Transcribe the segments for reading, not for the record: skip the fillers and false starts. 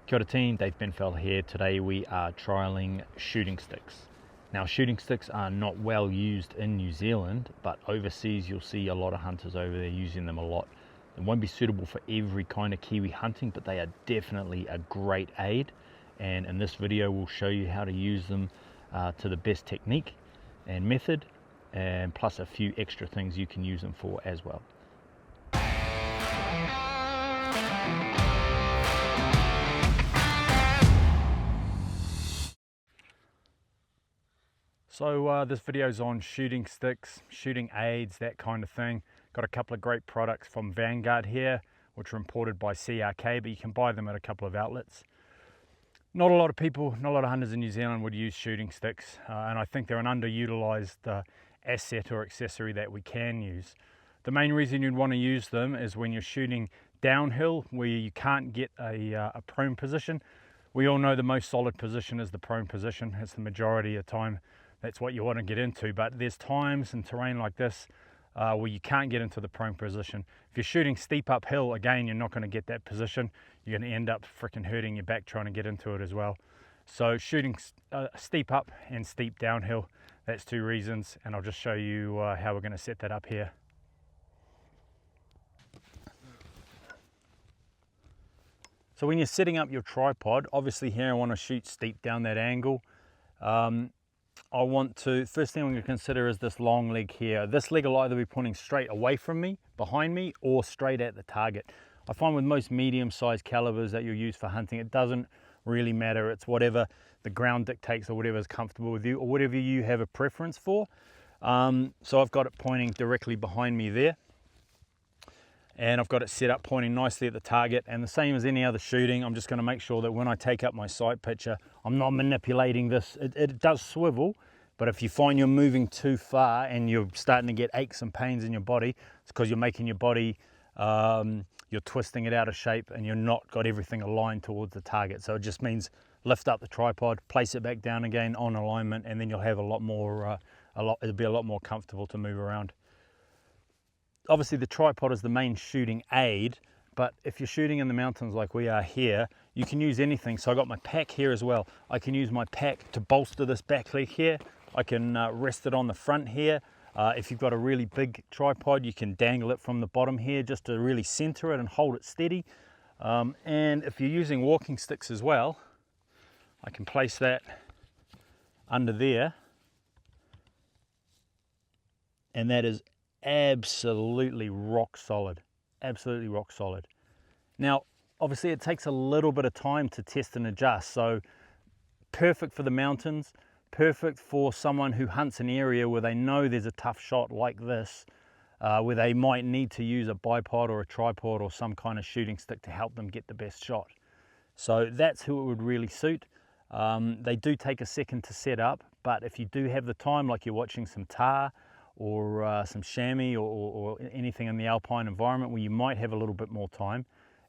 Kia ora team, Dave Benfeld here. Today we are trialling shooting sticks. Now shooting sticks are not well used in New Zealand, but overseas you'll see a lot of hunters over there using them a lot. They won't be suitable for every kind of Kiwi hunting, but they are definitely a great aid. And in this video we'll show you how to use them to the best technique and method, and plus a few extra things you can use them for as well. So this video is on shooting sticks, shooting aids, that kind of thing. Got a couple of great products from Vangard here, which are imported by CRK, but you can buy them at a couple of outlets. Not a lot of people, not a lot of hunters in New Zealand would use shooting sticks, and I think they're an underutilized asset or accessory that we can use. The main reason you'd want to use them is when you're shooting downhill where you can't get a prone position. We all know the most solid position is the prone position. It's the majority of the time. That's what you want to get into, but there's times in terrain like this where you can't get into the prone position. If you're shooting steep uphill, again, you're not going to get that position. You're going to end up freaking hurting your back trying to get into it as well. So shooting steep up and steep downhill, that's two reasons, and I'll just show you how we're going to set that up here. So when you're setting up your tripod, obviously here I want to shoot steep down that angle. First thing I'm going to consider is this long leg here. This leg will either be pointing straight away from me, behind me, or straight at the target. I find with most medium-sized calibers that you'll use for hunting, it doesn't really matter. It's whatever the ground dictates or whatever is comfortable with you or whatever you have a preference for. So I've got it pointing directly behind me there. And I've got it set up pointing nicely at the target, and the same as any other shooting, I'm just going to make sure that when I take up my sight picture, I'm not manipulating this. It does swivel, but if you find you're moving too far and you're starting to get aches and pains in your body, it's because you're making your body, you're twisting it out of shape and you're not got everything aligned towards the target. So it just means lift up the tripod, place it back down again on alignment, and then you'll have it'll be a lot more comfortable to move around. Obviously the tripod is the main shooting aid, but if you're shooting in the mountains like we are here, you can use anything. So I got my pack here as well. I can use my pack to bolster this back leg here. I can rest it on the front here. If you've got a really big tripod, you can dangle it from the bottom here just to really center it and hold it steady. And if you're using walking sticks as well, I can place that under there, and that is absolutely rock solid, absolutely rock solid. Now obviously it takes a little bit of time to test and adjust, so perfect for the mountains, perfect for someone who hunts an area where they know there's a tough shot like this, where they might need to use a bipod or a tripod or some kind of shooting stick to help them get the best shot. So that's who it would really suit. They do take a second to set up, but if you do have the time, like you're watching some tahr or some chamois or anything in the alpine environment where you might have a little bit more time,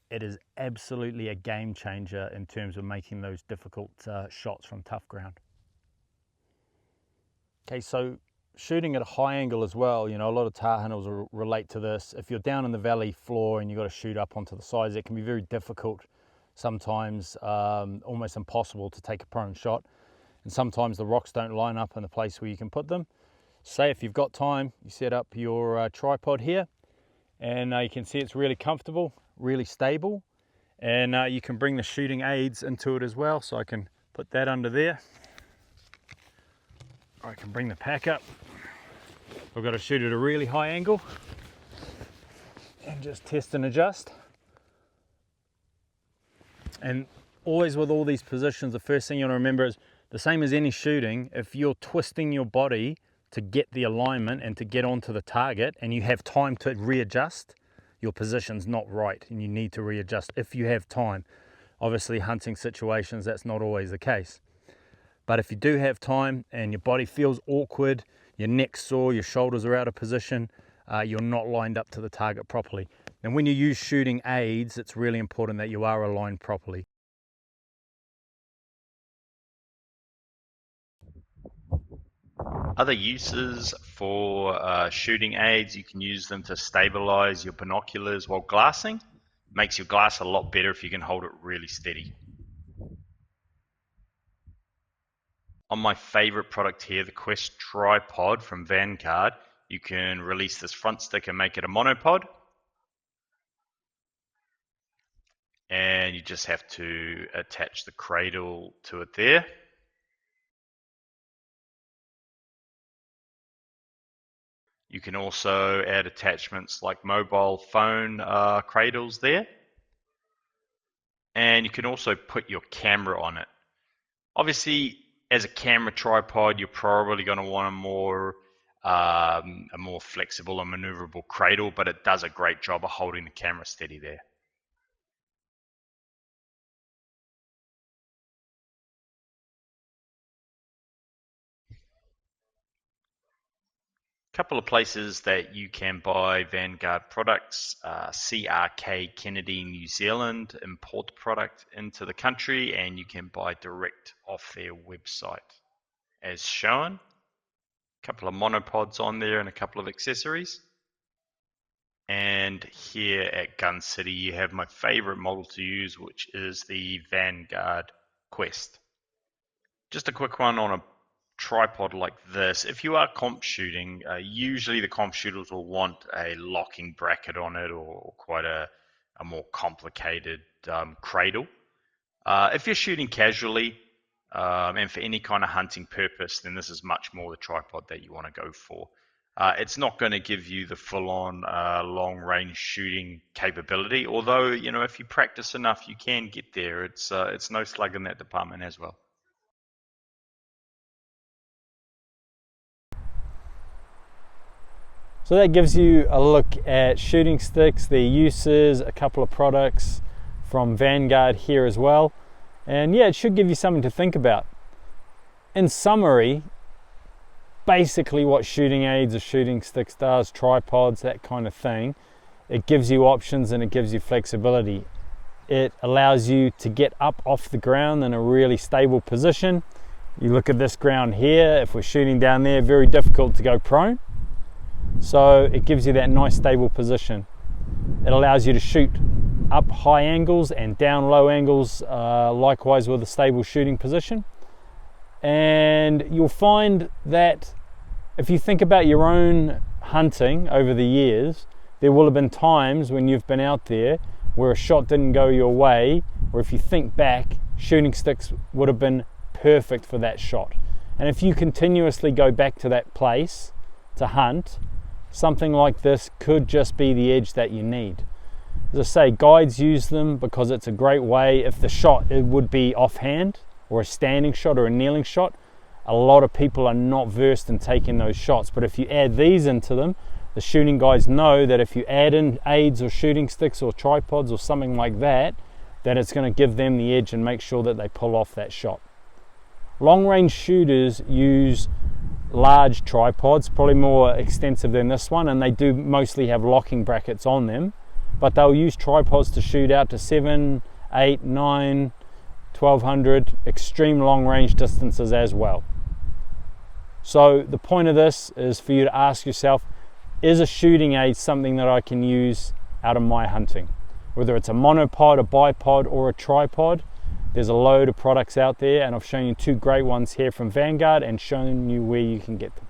it is absolutely a game changer in terms of making those difficult shots from tough ground. Okay, so shooting at a high angle as well, you know, a lot of tahr hunters will relate to this. If you're down in the valley floor and you've got to shoot up onto the sides, it can be very difficult, sometimes almost impossible to take a prone shot, and sometimes the rocks don't line up in the place where you can put them. Say if you've got time, you set up your tripod here, and you can see it's really comfortable, really stable, and you can bring the shooting aids into it as well. So I can put that under there, or I can bring the pack up. I've got to shoot at a really high angle and just test and adjust. And always with all these positions, the first thing you want to remember is the same as any shooting. If you're twisting your body to get the alignment and to get onto the target and you have time to readjust, your position's not right and you need to readjust if you have time. Obviously hunting situations, that's not always the case, but if you do have time and your body feels awkward, your neck's sore, your shoulders are out of position, you're not lined up to the target properly. And when you use shooting aids, it's really important that you are aligned properly. Other uses for shooting aids, you can use them to stabilize your binoculars while glassing. Makes your glass a lot better if you can hold it really steady. On my favorite product here, the Quest tripod from Vangard, you can release this front stick and make it a monopod. And you just have to attach the cradle to it there. You can also add attachments like mobile phone cradles there. And you can also put your camera on it. Obviously, as a camera tripod, you're probably going to want a more flexible and maneuverable cradle, but it does a great job of holding the camera steady there. Couple of places that you can buy Vangard products. CRK Kennedy, New Zealand import product into the country, and you can buy direct off their website as shown. A couple of monopods on there and a couple of accessories. And here at Gun City you have my favorite model to use, which is the Vangard Quest. Just a quick one on a tripod like this. If you are comp shooting, usually the comp shooters will want a locking bracket on it, or quite a more complicated cradle. If you're shooting casually and for any kind of hunting purpose, then this is much more the tripod that you want to go for. It's not going to give you the full-on long-range shooting capability, although if you practice enough, you can get there. It's no slug in that department as well. So that gives you a look at shooting sticks, their uses, a couple of products from Vangard here as well. And yeah, it should give you something to think about. In summary, basically what shooting aids or shooting sticks does, tripods, that kind of thing, it gives you options and it gives you flexibility. It allows you to get up off the ground in a really stable position. You look at this ground here, if we're shooting down there, very difficult to go prone. So it gives you that nice stable position. It allows you to shoot up high angles and down low angles, likewise with a stable shooting position. And you'll find that if you think about your own hunting over the years, there will have been times when you've been out there where a shot didn't go your way, or if you think back, shooting sticks would have been perfect for that shot. And if you continuously go back to that place to hunt, something like this could just be the edge that you need. As I say, guides use them because it's a great way. If the shot it would be offhand, or a standing shot or a kneeling shot, a lot of people are not versed in taking those shots. But if you add these into them, the shooting guides know that if you add in aids or shooting sticks or tripods or something like that, then it's going to give them the edge and make sure that they pull off that shot. Long range shooters use large tripods, probably more extensive than this one, and they do mostly have locking brackets on them, but they'll use tripods to shoot out to 7, 8, 9, 1200, extreme long range distances as well. So the point of this is for you to ask yourself, is a shooting aid something that I can use out of my hunting? Whether it's a monopod, a bipod, or a tripod, there's a load of products out there, and I've shown you two great ones here from Vangard and shown you where you can get them.